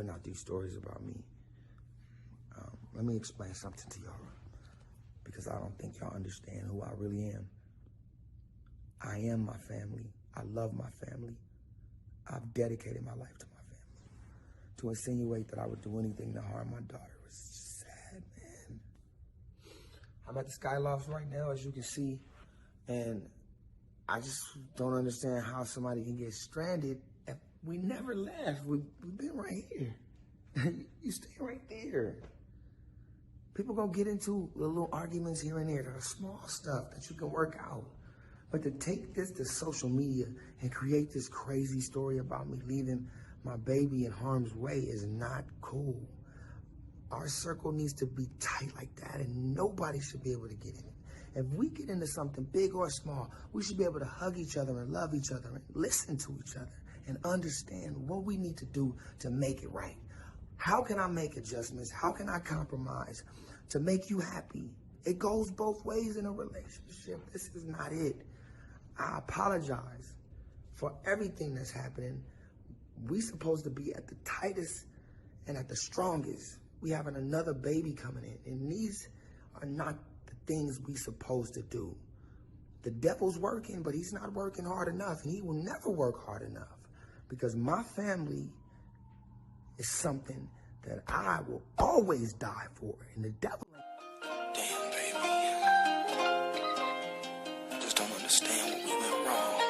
putting out these stories about me. Let me explain something to y'all, because I don't think y'all understand who I really am. I am my family. I love my family. I've dedicated my life to my family. To insinuate that I would do anything to harm my daughter was just sad, man. I'm at the Skyloft right now, as you can see, and I just don't understand how somebody can get stranded if we never left. We've been right here. You stay right there. People gonna get into little arguments here and there that are small stuff that you can work out. But to take this to social media and create this crazy story about me leaving my baby in harm's way is not cool. Our circle needs to be tight like that, and nobody should be able to get in it. If we get into something big or small, we should be able to hug each other and love each other and listen to each other and understand what we need to do to make it right. How can I make adjustments? How can I compromise to make you happy? It goes both ways in a relationship. This is not it. I apologize for everything that's happening. We supposed to be at the tightest and at the strongest. We having another baby coming in, and these are not the things we supposed to do. The devil's working, but he's not working hard enough, and he will never work hard enough, because my family is something that I will always die for, and the devil. Damn, baby. I just don't understand what we went wrong.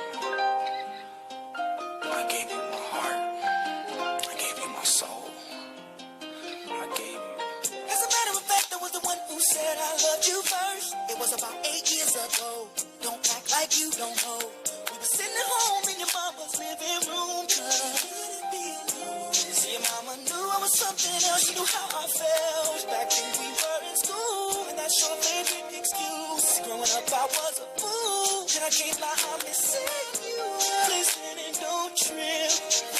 I gave you my heart. I gave you my soul. I gave you. As a matter of fact, I was the one who said I loved you first. It was about 8 years ago. Don't act like you don't know. We were sitting at home in your mama's living room. See, your mama knew I was something else. She knew how I felt back when we were in school. And that's your favorite excuse. Growing up, I was a fool. And I can't lie, I'm missing you. Listen and don't trip.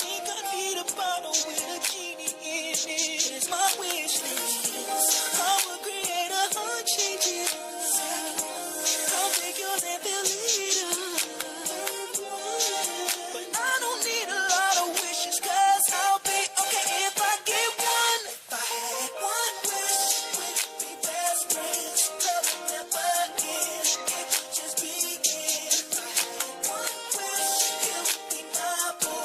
Think I need a bottle with a genie in it. It's my wish list. I will create 100 changes. I'll take yours and fill it up. But I don't need a lot of wishes, 'cause I'll be okay if I get one. If I had one wish, we'd be best friends. Love would never end. It would just begin. If I had one wish, you would be my boo.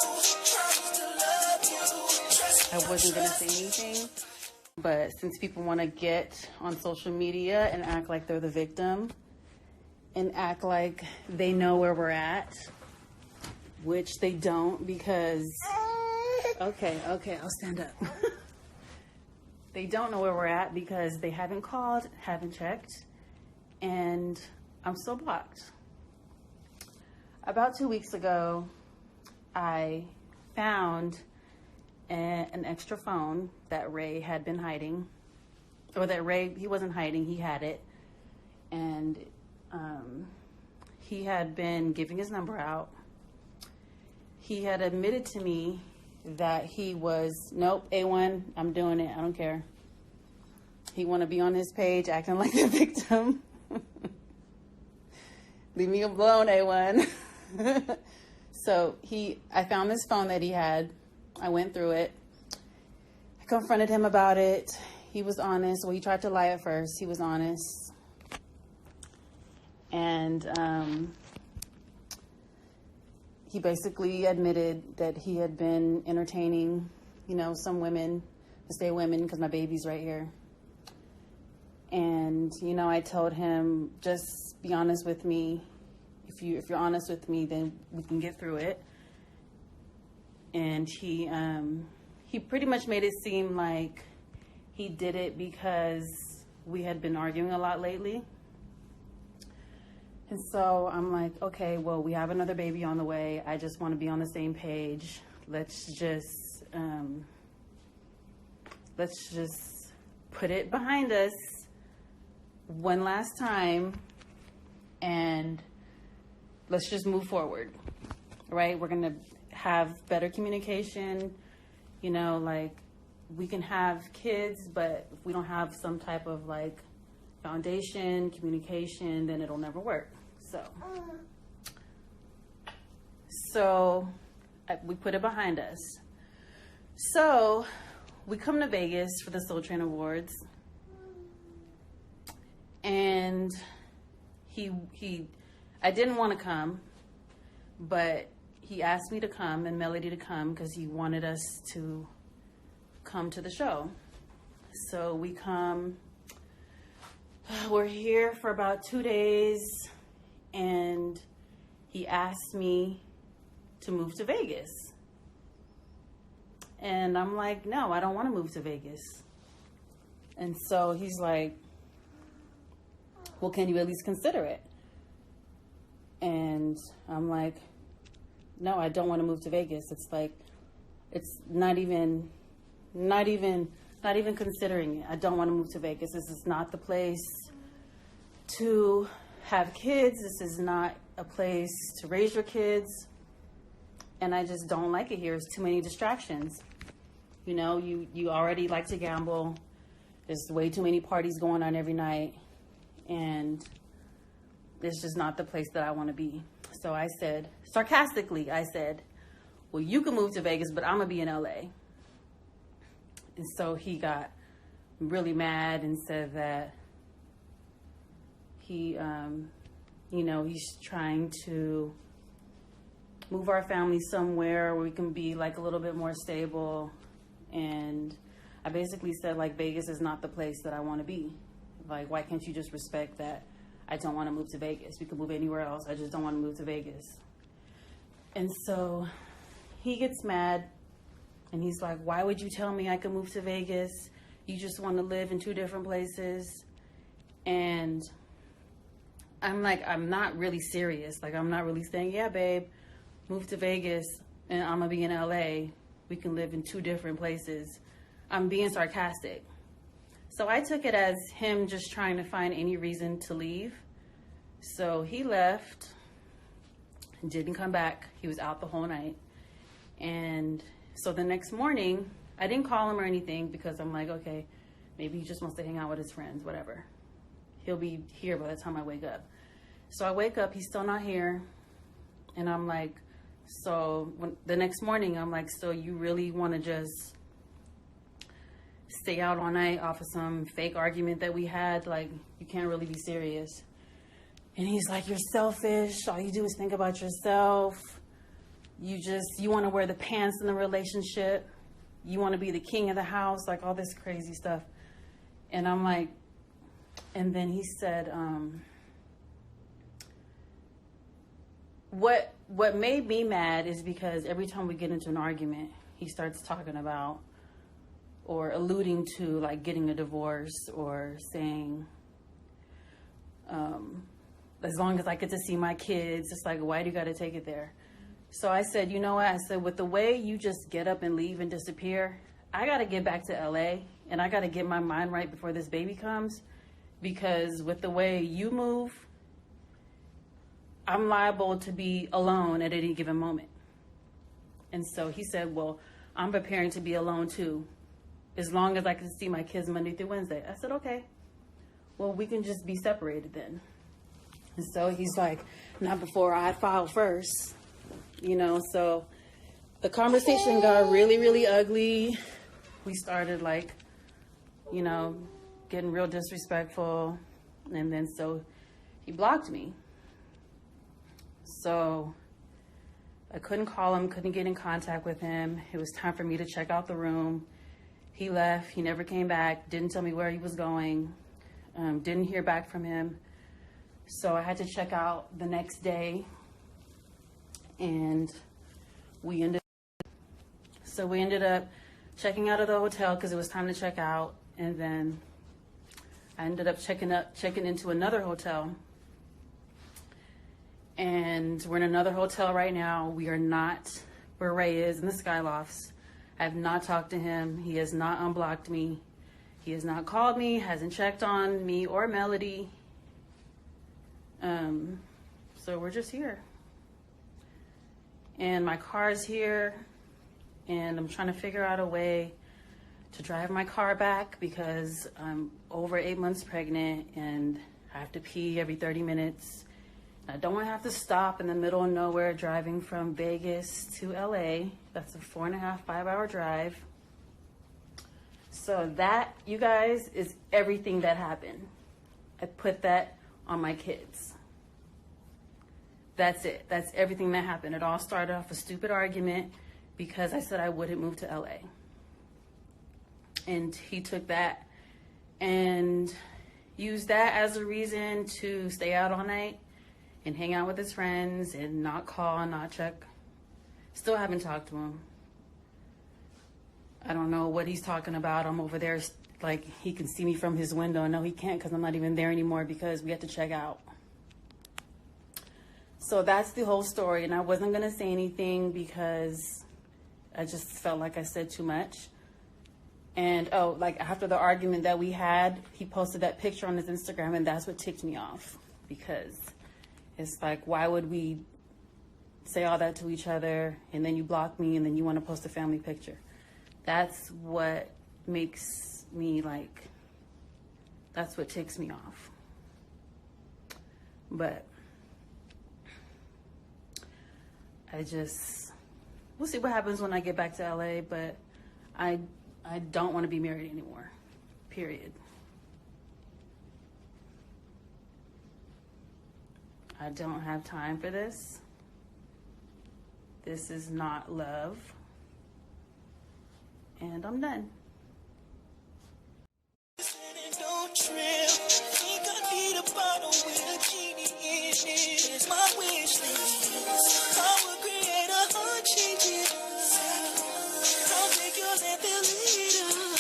Promise to love you. Trust I wasn't going to say anything, but since people want to get on social media and act like they're the victim and act like they know where we're at, which they don't, because okay, I'll stand up. They don't know where we're at because they haven't called, haven't checked, and I'm still blocked. About 2 weeks ago, I found an extra phone that Ray had been hiding, or that Ray, he wasn't hiding, he had it, and he had been giving his number out. He had admitted to me that he was, nope, A1, I'm doing it, I don't care. He want to be on his page acting like the victim. Leave me alone, A1. So I found this phone that he had. I went through it. I confronted him about it. He was honest. Well, he tried to lie at first. He was honest. And he basically admitted that he had been entertaining, some women, to stay women, because my baby's right here. And, I told him, just be honest with me. If you're honest with me, then we can get through it. And he pretty much made it seem like he did it because we had been arguing a lot lately. And so I'm like, okay, well, we have another baby on the way. I just want to be on the same page. Let's just put it behind us one last time, and let's just move forward, right? We're going to have better communication, we can have kids, but if we don't have some type of foundation, communication, then it'll never work. So we put it behind us. So we come to Vegas for the Soul Train Awards, and I didn't want to come, but he asked me to come and Melody to come because he wanted us to come to the show. So we come. We're here for about 2 days, and he asked me to move to Vegas. And I'm like, no, I don't want to move to Vegas. And so he's like, well, can you at least consider it? And I'm like, no, I don't want to move to Vegas. It's like, it's not even considering it. I don't want to move to Vegas. This is not the place to have kids. This is not a place to raise your kids. And I just don't like it here. There's too many distractions. You know, you already like to gamble. There's way too many parties going on every night. And it's just not the place that I want to be. So I said, sarcastically, I said, well, you can move to Vegas, but I'm going to be in LA. And so he got really mad and said that he, he's trying to move our family somewhere where we can be like a little bit more stable. And I basically said, like, Vegas is not the place that I want to be. Like, why can't you just respect that I don't want to move to Vegas? We could move anywhere else. I just don't want to move to Vegas. And so he gets mad. And he's like, why would you tell me I could move to Vegas? You just want to live in 2 different places. And I'm like, I'm not really serious. Like, I'm not really saying, yeah, babe, move to Vegas and I'm going to be in LA. We can live in 2 different places. I'm being sarcastic. So I took it as him just trying to find any reason to leave. So he left, didn't come back. He was out the whole night. And so the next morning, I didn't call him or anything because I'm like, okay, maybe he just wants to hang out with his friends, whatever. He'll be here by the time I wake up. So I wake up, he's still not here. And I'm like, the next morning, I'm like, so you really want to just stay out all night off of some fake argument that we had? Like, you can't really be serious. And he's like, you're selfish. All you do is think about yourself. You want to wear the pants in the relationship. You want to be the king of the house, like all this crazy stuff. And I'm like, and then he said, what made me mad is because every time we get into an argument, he starts talking about or alluding to like getting a divorce or saying, as long as I get to see my kids, it's like, why do you got to take it there? So I said, you know what? I said, with the way you just get up and leave and disappear, I got to get back to LA and I got to get my mind right before this baby comes, because with the way you move, I'm liable to be alone at any given moment. And so he said, well, I'm preparing to be alone too, as long as I can see my kids Monday through Wednesday. I said, okay, well, we can just be separated then. And so he's like, not before I file first. You know, so the conversation got really, really ugly. We started like, you know, getting real disrespectful. And then so he blocked me. So I couldn't call him, couldn't get in contact with him. It was time for me to check out the room. He left, he never came back, didn't tell me where he was going, didn't hear back from him. So I had to check out the next day. And we ended up checking out of the hotel because it was time to check out. And then I ended up checking into another hotel. And we're in another hotel right now. We are not where Ray is in the Skylofts. I have not talked to him. He has not unblocked me. He has not called me, hasn't checked on me or Melody. So we're just here. And my car's here, and I'm trying to figure out a way to drive my car back because I'm over 8 months pregnant and I have to pee every 30 minutes. I don't want to have to stop in the middle of nowhere driving from Vegas to LA. That's a 4.5, 5 hour drive. So that, you guys, is everything that happened. I put that on my kids. That's it. That's everything that happened. It all started off a stupid argument because I said I wouldn't move to LA. And he took that and used that as a reason to stay out all night and hang out with his friends and not call, not check. Still haven't talked to him. I don't know what he's talking about. I'm over there, like, he can see me from his window. No, he can't, because I'm not even there anymore because we have to check out. So that's the whole story. And I wasn't going to say anything because I just felt like I said too much. And, oh, like, after the argument that we had, he posted that picture on his Instagram, and that's what ticked me off. Because it's like, why would we say all that to each other, and then you block me, and then you want to post a family picture? That's what makes me, like, that's what ticks me off. But we'll see what happens when I get back to LA, but I don't want to be married anymore, period. I don't have time for this. This is not love. And I'm done. Don't trip. Think I need a bottle with a genie in it. It's my wish list. I will create a heart changing. I'll take yours and fill it up.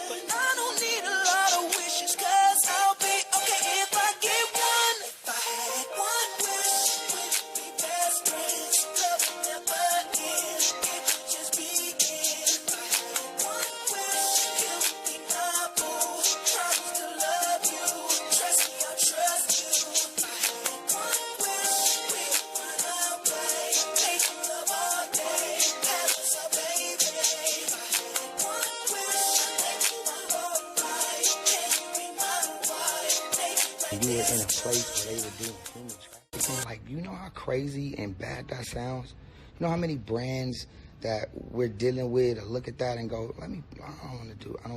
But I don't need a lot of wishes, 'cause I'll be okay if I get one. If I had one wish, we'd be best friends. Love would never end. It would just begin. If I had one wish, it would be my boo. Promise to love you. Trust me, I'll trust you. If I had one wish, we would run away. Make love all day. Have us a baby. If I had one wish, make you my whole life. Can you be my wife? Make it right You were there. in a place where they were doing human trafficking. Like, you know how crazy and bad that sounds? You know how many brands that we're dealing with look at that and go, I don't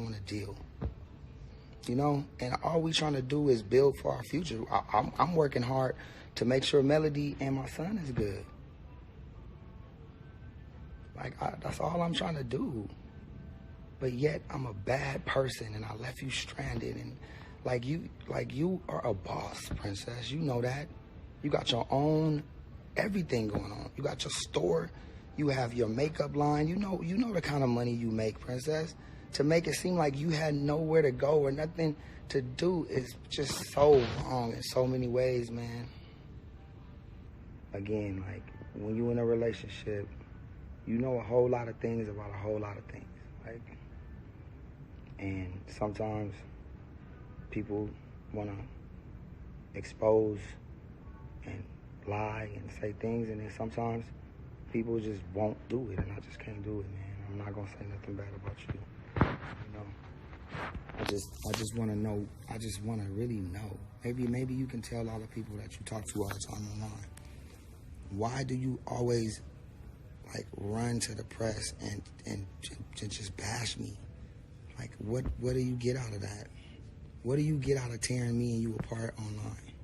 want to deal. You know? And all we trying to do is build for our future. I'm working hard to make sure Melody and my son is good. Like, that's all I'm trying to do. But yet I'm a bad person and I left you stranded, and like you are a boss, princess. You know that. You got your own everything going on. You got your store. You have your makeup line. You know the kind of money you make, princess. To make it seem like you had nowhere to go or nothing to do is just so wrong in so many ways, man. Again, like, when you in a relationship, you know a whole lot of things about a whole lot of things. Like, and sometimes people want to expose and lie and say things, and then sometimes people just won't do it, and I just can't do it, man. I'm not gonna say nothing bad about you. You know, I just want to know. I just want to really know. Maybe you can tell all the people that you talk to all the time online. Why do you always like run to the press and just bash me? Like, what do you get out of that? What do you get out of tearing me and you apart online?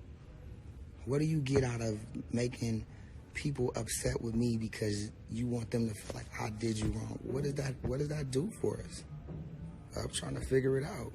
What do you get out of making people upset with me because you want them to feel like I did you wrong? What does that do for us? I'm trying to figure it out.